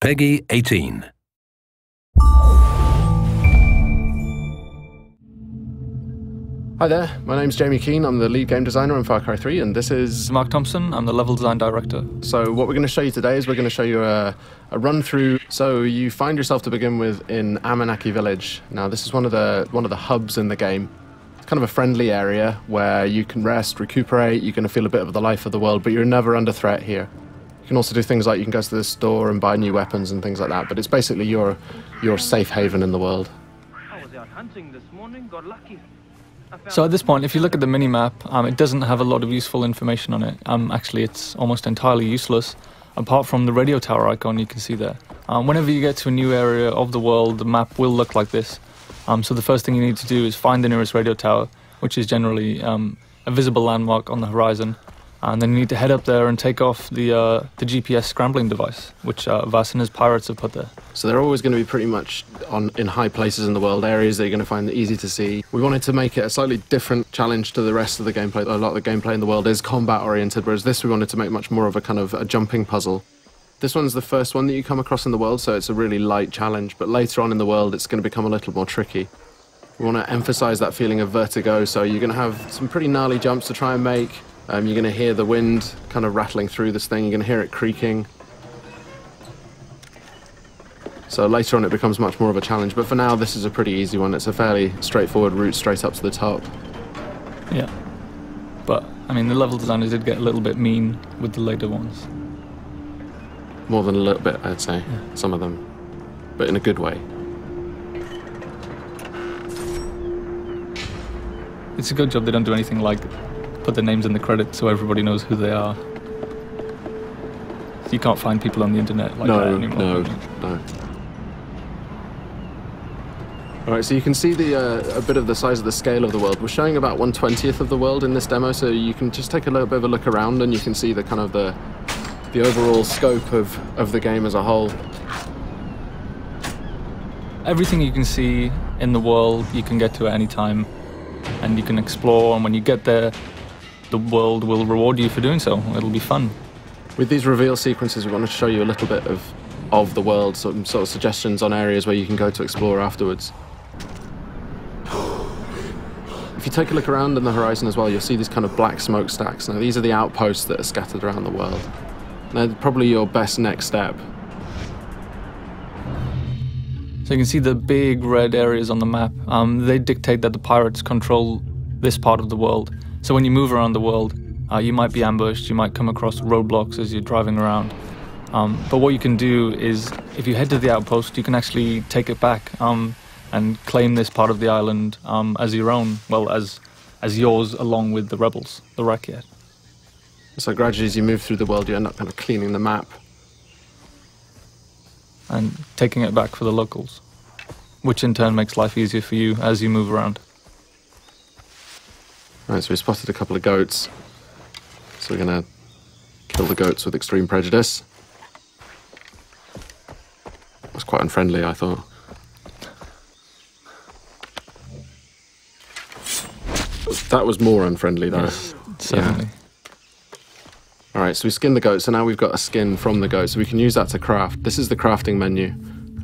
Peggy 18. Hi there, my name's Jamie Keane, I'm the lead game designer on Far Cry 3, and this is Mark Thompson, I'm the level design director. So what we're going to show you today is we're going to show you a run through. So you find yourself to begin with in Amanaki village. Now this is one of the hubs in the game. It's kind of a friendly area where you can rest, recuperate, you're going to feel a bit of the life of the world, but you're never under threat here. You can also do things like you can go to the store and buy new weapons and things like that, but it's basically your safe haven in the world. I was out hunting this morning, got lucky. So at this point, if you look at the mini-map, it doesn't have a lot of useful information on it. Actually, it's almost entirely useless, apart from the radio tower icon you can see there. Whenever you get to a new area of the world, the map will look like this. So the first thing you need to do is find the nearest radio tower, which is generally a visible landmark on the horizon. And then you need to head up there and take off the GPS scrambling device, which Vass and his pirates have put there. So they're always going to be pretty much in high places in the world, areas that you're going to find easy to see. We wanted to make it a slightly different challenge to the rest of the gameplay. A lot of the gameplay in the world is combat-oriented, whereas this we wanted to make much more of a kind of a jumping puzzle. This one's the first one that you come across in the world, so it's a really light challenge, but later on in the world it's going to become a little more tricky. We want to emphasize that feeling of vertigo, so you're going to have some pretty gnarly jumps to try and make. You're going to hear the wind kind of rattling through this thing, you're going to hear it creaking. So later on it becomes much more of a challenge, but for now this is a pretty easy one. It's a fairly straightforward route straight up to the top. Yeah. But, I mean, the level designers did get a little bit mean with the later ones. More than a little bit, I'd say, yeah. Some of them, but in a good way. It's a good job they don't do anything like put their names in the credits so everybody knows who they are. So you can't find people on the internet like that anymore. No. Alright, so you can see a bit of the size of the scale of the world. We're showing about 1/20th of the world in this demo, so you can just take a little bit of a look around and you can see the kind of the overall scope of the game as a whole. Everything you can see in the world you can get to at any time, and you can explore, and when you get there the world will reward you for doing so. It'll be fun. With these reveal sequences, we want to show you a little bit of the world, some sort of suggestions on areas where you can go to explore afterwards. If you take a look around on the horizon as well, you'll see these kind of black smokestacks. Now, these are the outposts that are scattered around the world. They're probably your best next step. So you can see the big red areas on the map. They dictate that the pirates control this part of the world. So when you move around the world, you might be ambushed, you might come across roadblocks as you're driving around. But what you can do is, if you head to the outpost, you can actually take it back and claim this part of the island as your own, well, as yours, along with the rebels, the Rakyat. So gradually as you move through the world, you end up kind of cleaning the map. And taking it back for the locals, which in turn makes life easier for you as you move around. Right, so we spotted a couple of goats. So we're going to kill the goats with extreme prejudice. It was quite unfriendly, I thought. That was more unfriendly, though. Yes, certainly. Yeah. Alright, so we skinned the goat, so now we've got a skin from the goat, so we can use that to craft. This is the crafting menu,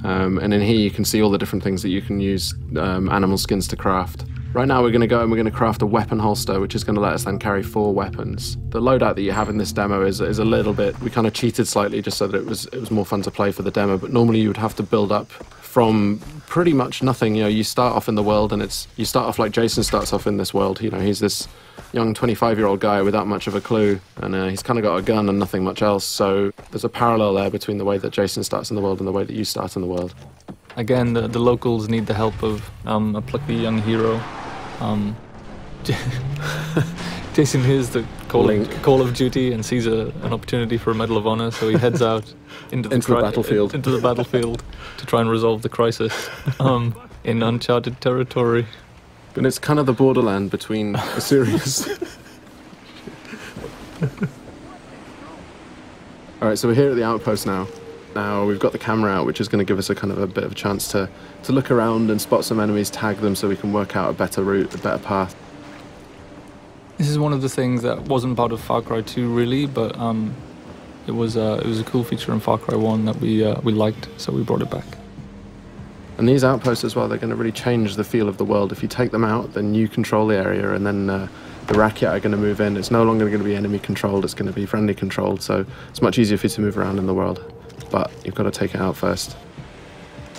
and in here you can see all the different things that you can use animal skins to craft. Right now we're going to go and we're going to craft a weapon holster, which is going to let us then carry 4 weapons. The loadout that you have in this demo is a little bit, we kind of cheated slightly just so that it was more fun to play for the demo, but normally you would have to build up from pretty much nothing. You know, you start off in the world and you start off like Jason starts off in this world. You know, he's this young 25-year-old guy without much of a clue, and he's kind of got a gun and nothing much else, so there's a parallel there between the way that Jason starts in the world and the way that you start in the world. Again, the locals need the help of a plucky young hero. Jason hears the call of duty and sees an opportunity for a Medal of Honor, so he heads out into the battlefield to try and resolve the crisis in uncharted territory. And it's kind of the borderland between a series. Alright, so we're here at the outpost now. Now we've got the camera out, which is going to give us a kind of a bit of a chance to look around and spot some enemies, tag them so we can work out a better route, a better path. This is one of the things that wasn't part of Far Cry 2 really, but It was a cool feature in Far Cry 1 that we liked, so we brought it back. And these outposts as well, they're going to really change the feel of the world. If you take them out, then you control the area, and then the Rakyat are going to move in. It's no longer going to be enemy controlled, it's going to be friendly controlled, so it's much easier for you to move around in the world. But you've got to take it out first.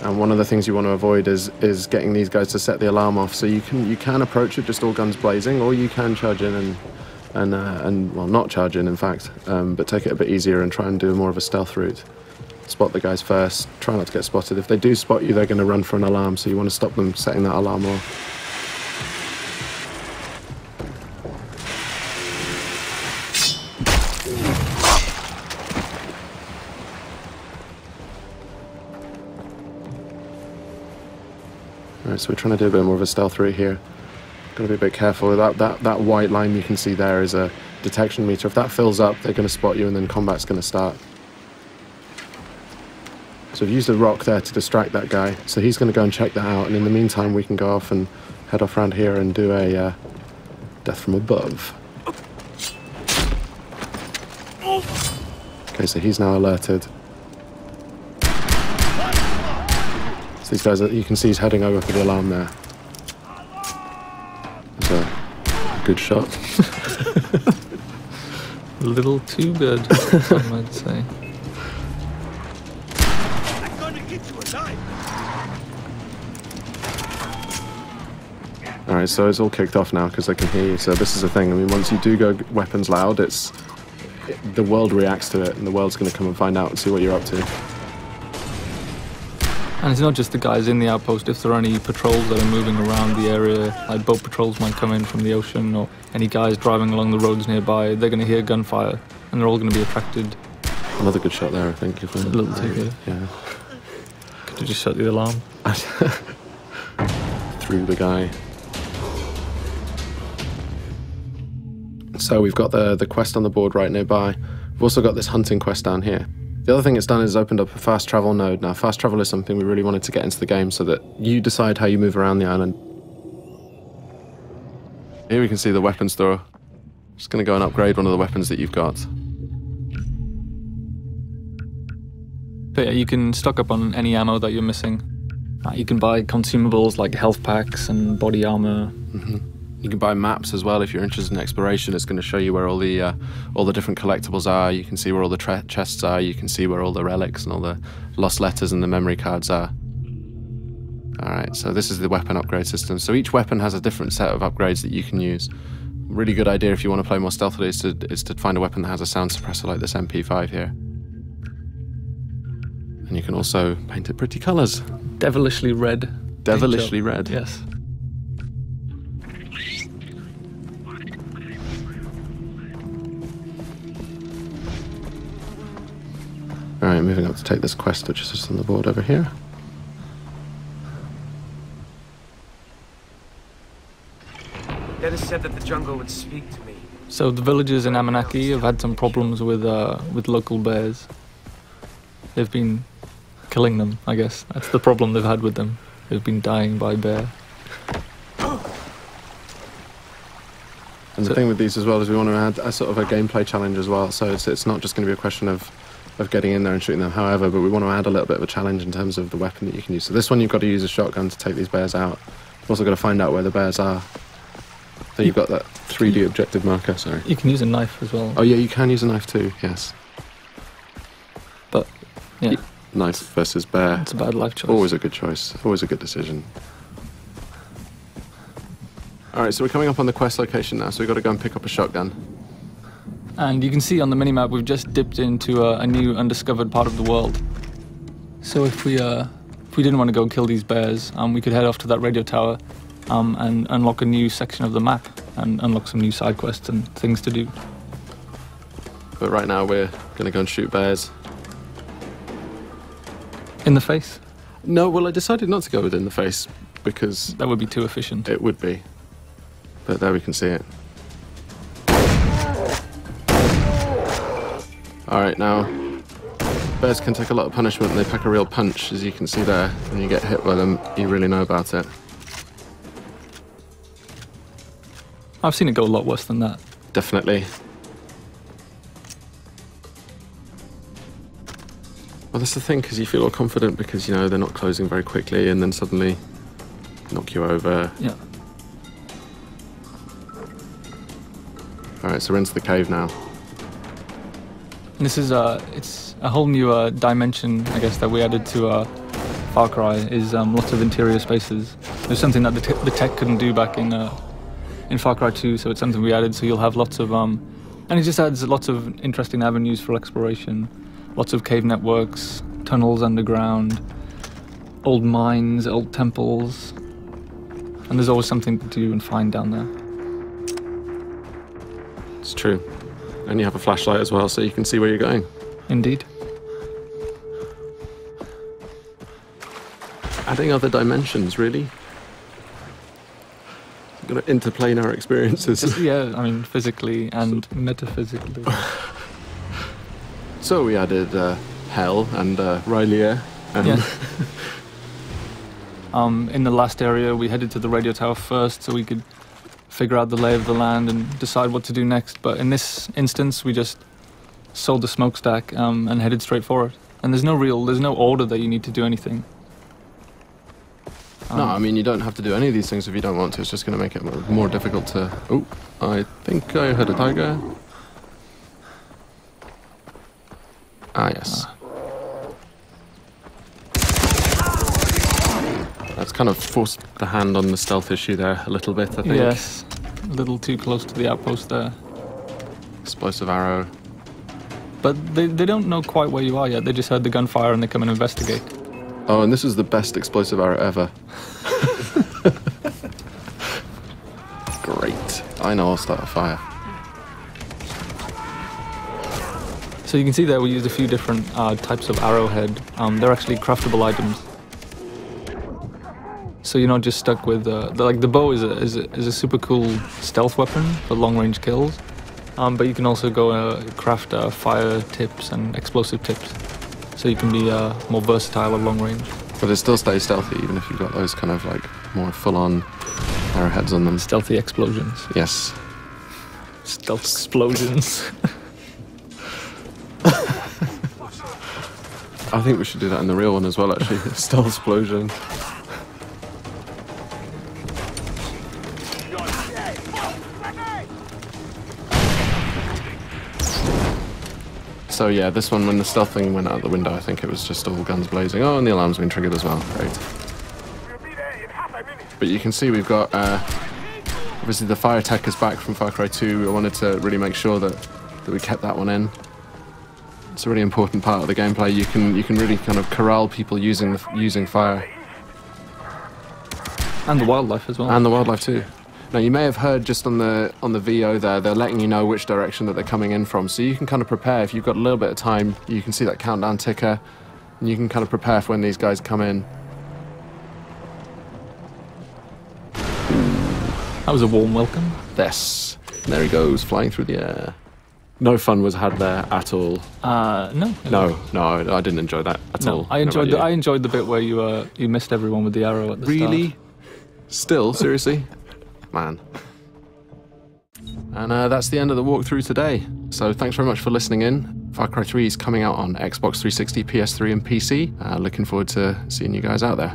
And one of the things you want to avoid is getting these guys to set the alarm off. So you can approach it just all guns blazing, or you can charge in and well, not charge in fact, but take it a bit easier and try and do more of a stealth route. Spot the guys first, try not to get spotted. If they do spot you, they're going to run for an alarm, so you want to stop them setting that alarm off. Alright, so we're trying to do a bit more of a stealth route here. Got to be a bit careful. That white line you can see there is a detection meter. If that fills up, they're going to spot you and then combat's going to start. So we've used a rock there to distract that guy, so he's going to go and check that out, and in the meantime we can go off and head off around here and do a death from above. Okay, so he's now alerted. So these guys, you can see he's heading over for the alarm there. That's a good shot. A little too good, some might say. Alright, so it's all kicked off now because they can hear you. So this is the thing. I mean, once you do go weapons loud, the world reacts to it, and the world's going to come and find out and see what you're up to. And it's not just the guys in the outpost. If there are any patrols that are moving around the area, like boat patrols might come in from the ocean, or any guys driving along the roads nearby, they're going to hear gunfire, and they're all going to be attracted. Another good shot there, I think. A little too good. Yeah. Could you just shut the alarm? Through the guy. So we've got the quest on the board right nearby. We've also got this hunting quest down here. The other thing it's done is opened up a fast travel node. Now, fast travel is something we really wanted to get into the game so that you decide how you move around the island. Here we can see the weapon store. Just going to go and upgrade one of the weapons that you've got. But yeah, you can stock up on any ammo that you're missing. You can buy consumables like health packs and body armor. You can buy maps as well if you're interested in exploration. It's going to show you where all the different collectibles are. You can see where all the chests are. You can see where all the relics and all the lost letters and the memory cards are. Alright, so this is the weapon upgrade system. So each weapon has a different set of upgrades that you can use. Really good idea if you want to play more stealthily is to find a weapon that has a sound suppressor like this MP5 here. And you can also paint it pretty colours. Devilishly red. Devilishly red. Yes. Alright, moving up to take this quest, which is just on the board over here. Dennis said that the jungle would speak to me. So the villagers in Amanaki have had some problems with local bears. They've been killing them, I guess. That's the problem they've had with them. They've been dying by bear. And the thing with these as well is we want to add a sort of a gameplay challenge as well. So it's not just going to be a question of getting in there and shooting them, however, but we want to add a little bit of a challenge in terms of the weapon that you can use. So this one, you've got to use a shotgun to take these bears out. You've also got to find out where the bears are. So you've got that 3D objective marker, sorry. You can use a knife as well. Oh yeah, you can use a knife too, yes. But, yeah. Knife versus bear. It's a bad life choice. Always a good choice, always a good decision. Alright, so we're coming up on the quest location now, so we've got to go and pick up a shotgun. And you can see on the minimap we've just dipped into a new undiscovered part of the world. So if we didn't want to go kill these bears, we could head off to that radio tower and unlock a new section of the map and unlock some new side quests and things to do. But right now we're going to go and shoot bears. In the face? No, well I decided not to go within the face because... That would be too efficient. It would be. But there we can see it. Alright, now, bears can take a lot of punishment and they pack a real punch, as you can see there. When you get hit by them, you really know about it. I've seen it go a lot worse than that. Definitely. Well, that's the thing, because you feel all confident because, you know, they're not closing very quickly and then suddenly knock you over. Yeah. Alright, so we're into the cave now. And this is it's a whole new dimension, I guess, that we added to Far Cry, is lots of interior spaces. There's something that the tech couldn't do back in Far Cry 2, so it's something we added, so you'll have lots of... and it just adds lots of interesting avenues for exploration. Lots of cave networks, tunnels underground, old mines, old temples. And there's always something to do and find down there. It's true. And you have a flashlight as well, so you can see where you're going. Indeed. Adding other dimensions, really. Got to interplanar experiences. Yeah, I mean, physically and metaphysically. So we added Hell and Rylea. Yeah. In the last area, we headed to the radio tower first so we could figure out the lay of the land and decide what to do next. But in this instance, we just sold the smokestack and headed straight for it. And there's no order that you need to do anything. No, I mean, you don't have to do any of these things if you don't want to. It's just going to make it more difficult to... Oh, I think I heard a tiger. Ah, yes. That's kind of forced the hand on the stealth issue there a little bit, I think. Yes, a little too close to the outpost there. Explosive arrow. But they don't know quite where you are yet. They just heard the gunfire and they come and investigate. Oh, and this is the best explosive arrow ever. Great. I know I'll start a fire. So you can see there we used a few different types of arrowhead. They're actually craftable items. So you're not just stuck with the bow is a super cool stealth weapon for long range kills, but you can also go craft fire tips and explosive tips, so you can be more versatile at long range. But it still stays stealthy even if you've got those kind of like more full-on arrowheads on them. Stealthy explosions. Yes. Stealth explosions. I think we should do that in the real one as well, actually. Stealth explosion. So yeah, this one, when the stealth thing went out the window, I think it was just all guns blazing. Oh, and the alarm's been triggered as well. Great. But you can see we've got, obviously the fire tech is back from Far Cry 2. I wanted to really make sure that we kept that one in. It's a really important part of the gameplay. You can really kind of corral people using fire. And the wildlife as well. And the wildlife too. Now you may have heard just on the VO there, they're letting you know which direction that they're coming in from, so you can kind of prepare. If you've got a little bit of time, you can see that countdown ticker, and you can kind of prepare for when these guys come in. That was a warm welcome. Yes. And there he goes, flying through the air. No fun was had there at all. No. No, I didn't enjoy that at all. I enjoyed the bit where you missed everyone with the arrow at the start. Really? Still? Seriously? Man. And that's the end of the walkthrough today. So thanks very much for listening in. Far Cry 3 is coming out on Xbox 360, PS3 and PC. Looking forward to seeing you guys out there.